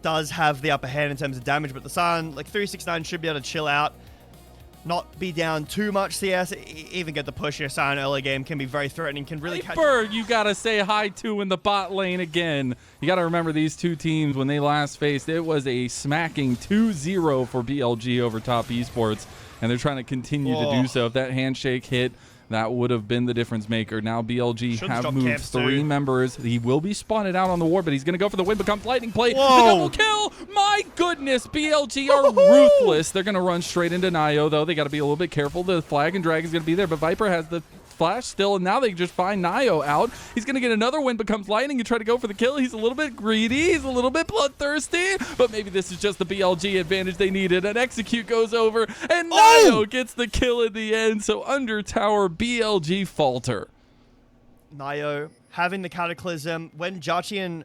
does have the upper hand in terms of damage, but the Sion, like 369, should be able to chill out, not be down too much CS, even get the push here. Sion early game can be very threatening, can really catch... Bird, you got to say hi to in the bot lane again. You got to remember these two teams, when they last faced, it was a smacking 2-0 for BLG over Top Esports, and they're trying to continue to do so. If that handshake hit, that would have been the difference maker. Now BLG have moved 3 members. He will be spotted out on the ward, but he's going to go for the win. Becomes lightning play. The double kill. My goodness, BLG are ruthless. They're going to run straight into Nio, though. They got to be a little bit careful. The flag and drag is going to be there, but Viper has the flash still, and now they just find Nio out. He's going to get another win, becomes lightning, and try to go for the kill. He's a little bit greedy. He's a little bit bloodthirsty, but maybe this is just the BLG advantage they needed. An execute goes over, and Nio gets the kill in the end. So under tower, BLG falter. Nio having the Cataclysm. When Jachi and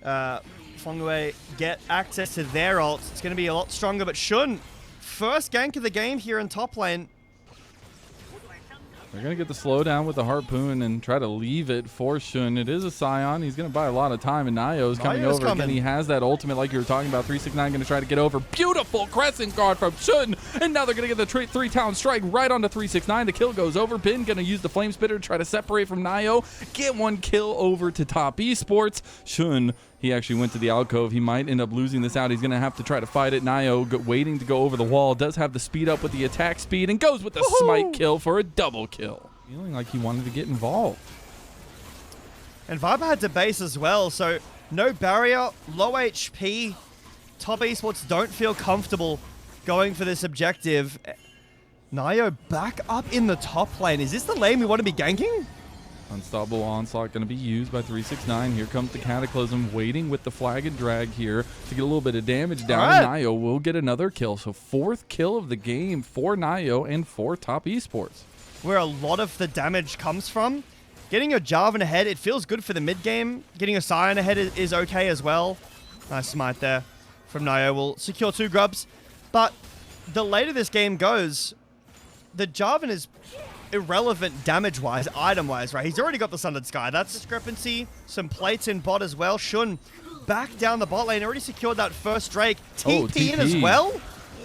Fongwei get access to their ults, it's going to be a lot stronger, but Shun, first gank of the game here in top lane. They're going to get the slowdown with the Harpoon and try to leave it for Shun. It is a Scion. He's going to buy a lot of time, and Nio's coming over. Again, he has that ultimate like you were talking about. 369 going to try to get over. Beautiful Crescent Guard from Shun, and now they're going to get the 3-talent strike right onto 369. The kill goes over. Bin going to use the Flame Spitter to try to separate from Nio. Get one kill over to Top Esports. Shun, he actually went to the alcove. He might end up losing this out. He's going to have to try to fight it. Nio waiting to go over the wall. Does have the speed up with the attack speed and goes with the smite kill for a double kill. Feeling like he wanted to get involved. And Viper had to base as well, so no barrier, low HP. Top Esports don't feel comfortable going for this objective. Nio back up in the top lane. Is this the lane we want to be ganking? Unstoppable Onslaught going to be used by 369. Here comes the Cataclysm waiting with the flag and drag here to get a little bit of damage down. Right. Nio will get another kill. So 4th kill of the game for Nio and for Top Esports. Where a lot of the damage comes from. Getting your Jarvan ahead, it feels good for the mid game. Getting a Sion ahead is okay as well. Nice smite there from Nio. Will secure 2 grubs. But the later this game goes, the Jarvan is irrelevant damage-wise, item-wise, right? He's already got the Sundered Sky. That's discrepancy. Some plates in bot as well. Shun back down the bot lane. Already secured that first Drake. TP in as well.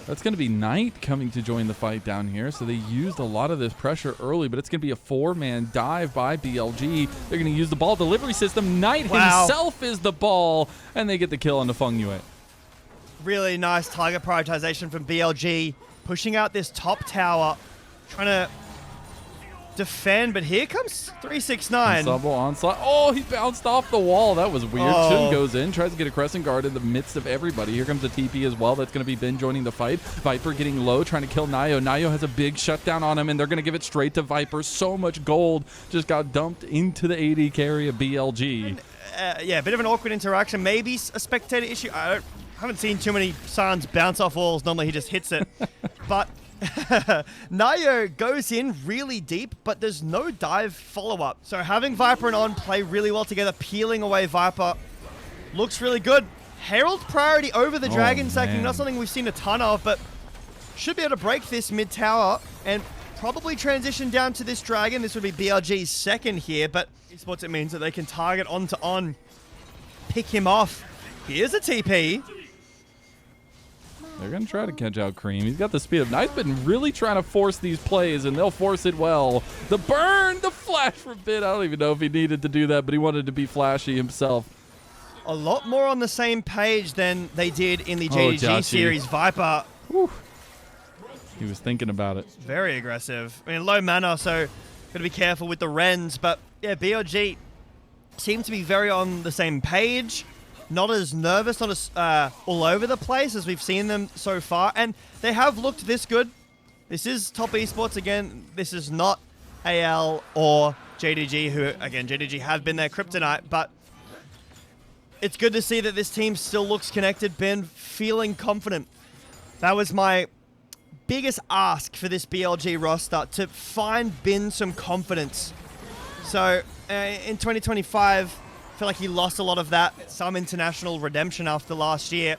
That's going to be Knight coming to join the fight down here. So they used a lot of this pressure early, but it's going to be a 4-man dive by BLG. They're going to use the ball delivery system. Knight himself is the ball, and they get the kill on the Feng Yue. Really nice target prioritization from BLG. Pushing out this top tower. Trying to defend, but here comes 369. Unstoppable Onslaught. Oh, he bounced off the wall. That was weird. Shun goes in, tries to get a Crescent Guard in the midst of everybody. Here comes the TP as well. That's going to be Ben joining the fight. Viper getting low, trying to kill Nio. Nio has a big shutdown on him, and they're going to give it straight to Viper. So much gold just got dumped into the AD carry of BLG. Yeah, a bit of an awkward interaction. Maybe a spectator issue. I haven't seen too many Sans bounce off walls. Normally he just hits it. But Nio goes in really deep, but there's no dive follow-up. So having Viper and On play really well together, peeling away Viper, looks really good. Herald priority over the Dragon sacking, not something we've seen a ton of, but should be able to break this mid-tower and probably transition down to this Dragon. This would be BLG's second here, but Esports, it means that they can target onto On, pick him off. Here's a TP. They're going to try to catch out Cream. He's got the speed up. Knight's been really trying to force these plays, and they'll force it well. The burn, the flash from Bid. I don't even know if he needed to do that, but he wanted to be flashy himself. A lot more on the same page than they did in the JDG series. Viper. Whew. He was thinking about it. Very aggressive. I mean, low mana, so got to be careful with the Rens. But yeah, BLG seem to be very on the same page. Not as nervous, not as all over the place as we've seen them so far. And they have looked this good. This is Top Esports again. This is not AL or JDG, who, again, JDG have been their kryptonite. But it's good to see that this team still looks connected. Ben feeling confident. That was my biggest ask for this BLG roster, to find Bin some confidence. So in 2025... I feel like he lost a lot of that. Some international redemption after last year.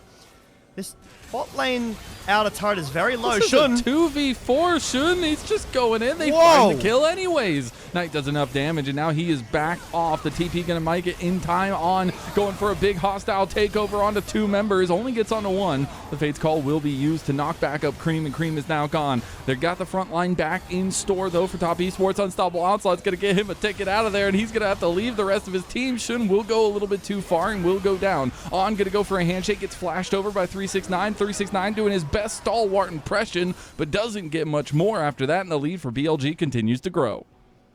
This bot lane outer turret is very low. This is Shun. a 2v4. Shun, he's just going in. They find the kill anyways. Knight does enough damage, and now he is back off. The TP going to make it in time on, going for a big hostile takeover onto 2 members. Only gets onto 1. The Fate's Call will be used to knock back up Cream, and Cream is now gone. They've got the front line back in store, though, for Top Esports. Unstoppable Onslaught's going to get him a ticket out of there, and he's going to have to leave the rest of his team. Shun will go a little bit too far and will go down. On going to go for a handshake, gets flashed over by 369. 369 doing his best stalwart impression, but doesn't get much more after that, and the lead for BLG continues to grow.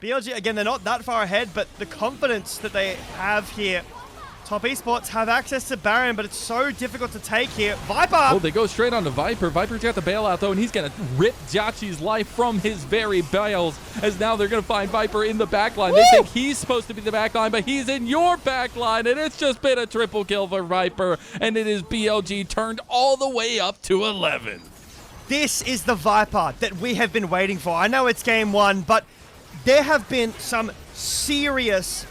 BLG, again, they're not that far ahead, but the confidence that they have here. Top Esports have access to Baron, but it's so difficult to take here. Viper! Oh, they go straight onto Viper. Viper's got the bailout, though, and he's going to rip Jachi's life from his very bales, as now they're going to find Viper in the backline. They think he's supposed to be the backline, but he's in your backline, and it's just been a triple kill for Viper, and it is BLG turned all the way up to 11. This is the Viper that we have been waiting for. I know it's game 1, but there have been some serious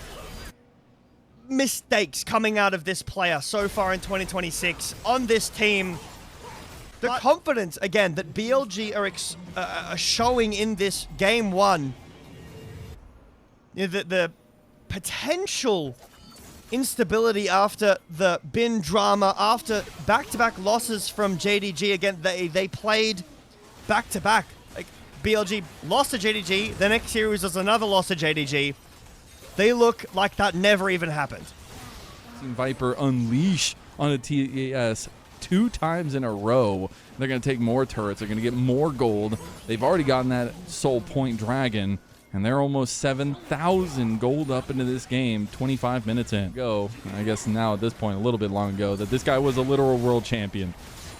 mistakes coming out of this player so far in 2026 on this team. The confidence, again, that BLG are showing in this game 1, the potential instability after the bin drama, after back-to-back losses from JDG. Again, they played back-to-back. Like, BLG lost to JDG, the next series was another loss to JDG. They look like that never even happened. Seen Viper unleash on a TES 2 times in a row. They're going to take more turrets. They're going to get more gold. They've already gotten that Soul Point Dragon, and they're almost 7,000 gold up into this game 25 minutes in. I guess now at this point, a little bit long ago, that this guy was a literal world champion.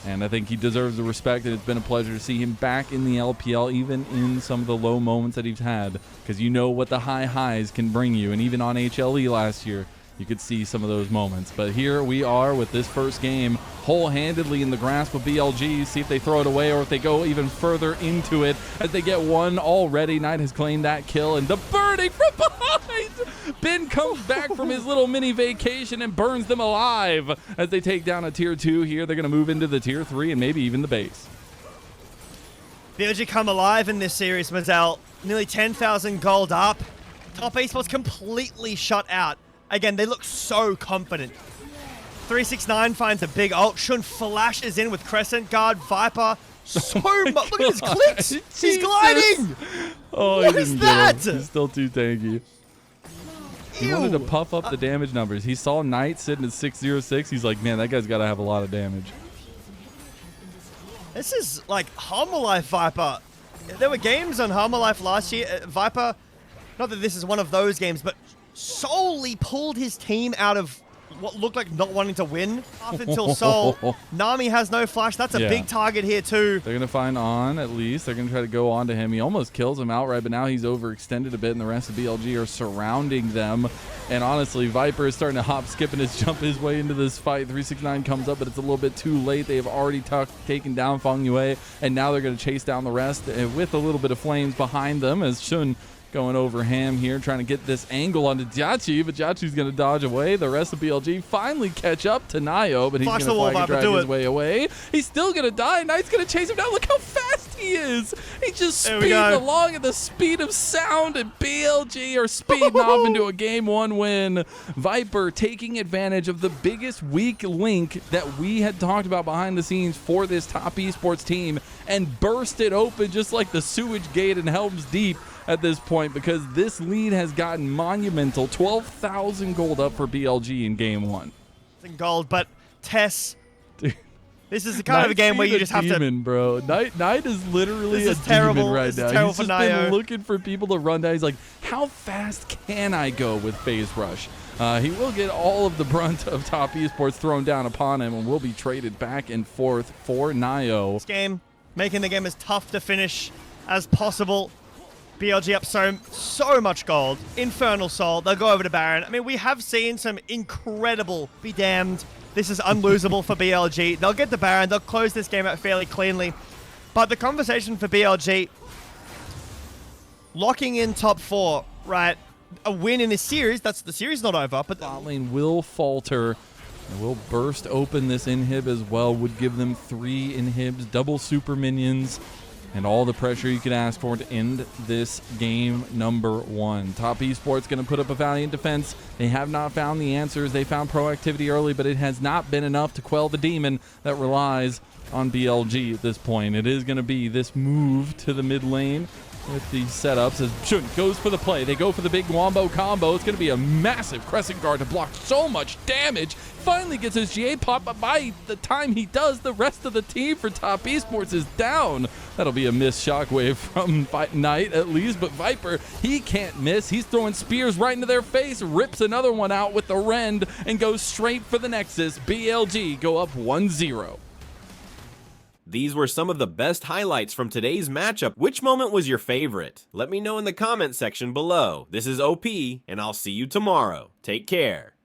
And I think he deserves the respect, and it's been a pleasure to see him back in the LPL, even in some of the low moments that he's had, because you know what the high highs can bring you. And even on HLE last year, you could see some of those moments. But here we are with this first game whole-handedly in the grasp of BLG. See if they throw it away or if they go even further into it as they get one already. Knight has claimed that kill, and the burning from behind. Ben comes back from his little mini vacation and burns them alive as they take down a tier 2 here. They're going to move into the tier 3 and maybe even the base. BLG come alive in this series, Mazel. Nearly 10,000 gold up. Top Esports completely shut out. Again, they look so confident. 369 finds a big ult. Shun flashes in with Crescent Guard. Viper, so much. Look at his clicks. He's gliding. Oh, what is that? He's still too tanky. He wanted to puff up the damage numbers. He saw Knight sitting at 606. He's like, man, that guy's got to have a lot of damage. This is like Humble Life Viper. There were games on Humble Life last year. Viper, not that this is one of those games, but solely pulled his team out of what looked like not wanting to win up until Sol. Nami has no flash. That's a big target here too. They're going to find On at least. They're going to try to go on to him. He almost kills him outright, but now he's overextended a bit, and the rest of BLG are surrounding them. And honestly, Viper is starting to hop, skip, and jump his way into this fight. 369 comes up, but it's a little bit too late. They have already taken down Feng Yue, and now they're going to chase down the rest with a little bit of flames behind them as Shun going over Ham here, trying to get this angle onto Jachi, but Jachi's going to dodge away. The rest of BLG finally catch up to Nayo, but he's going to flag and drag his way away. He's still going to die. Knight's going to chase him down. Look how fast he is. He's just speeding along at the speed of sound, and BLG are speeding off into a game 1 win. Viper taking advantage of the biggest weak link that we had talked about behind the scenes for this top esports team and burst it open just like the sewage gate in Helm's Deep at this point, because this lead has gotten monumental. 12,000 gold up for BLG in game 1. Gold, but TES, this is the kind of a game where you just have to... bro. Knight is literally a demon right now. He's just been looking for people to run down. He's like, how fast can I go with phase rush? He will get all of the brunt of top esports thrown down upon him and will be traded back and forth for Nayo. This game, making the game as tough to finish as possible. BLG up so much gold. Infernal Soul. They'll go over to Baron. I mean, we have seen some incredible... Be damned. This is unlosable for BLG. They'll get the Baron. They'll close this game out fairly cleanly. But the conversation for BLG... Locking in top 4, right? A win in this series. The series not over, but... Bot lane will falter. And will burst open this inhib as well. Would give them 3 inhibs. Double super minions. and all the pressure you could ask for to end this game number 1. Top Esports going to put up a valiant defense. They have not found the answers. They found proactivity early, but it has not been enough to quell the demon that relies on BLG at this point. It is going to be this move to the mid lane with these setups as Shun goes for the play. They go for the big wombo combo. It's going to be a massive crescent guard to block so much damage. Finally gets his GA pop, but by the time he does, the rest of the team for Top Esports is down. That'll be a missed shockwave from Knight at least, but Viper, he can't miss. He's throwing spears right into their face, rips another one out with the rend, and goes straight for the Nexus. BLG go up 1-0. These were some of the best highlights from today's matchup. Which moment was your favorite? Let me know in the comment section below. This is OP, and I'll see you tomorrow. Take care.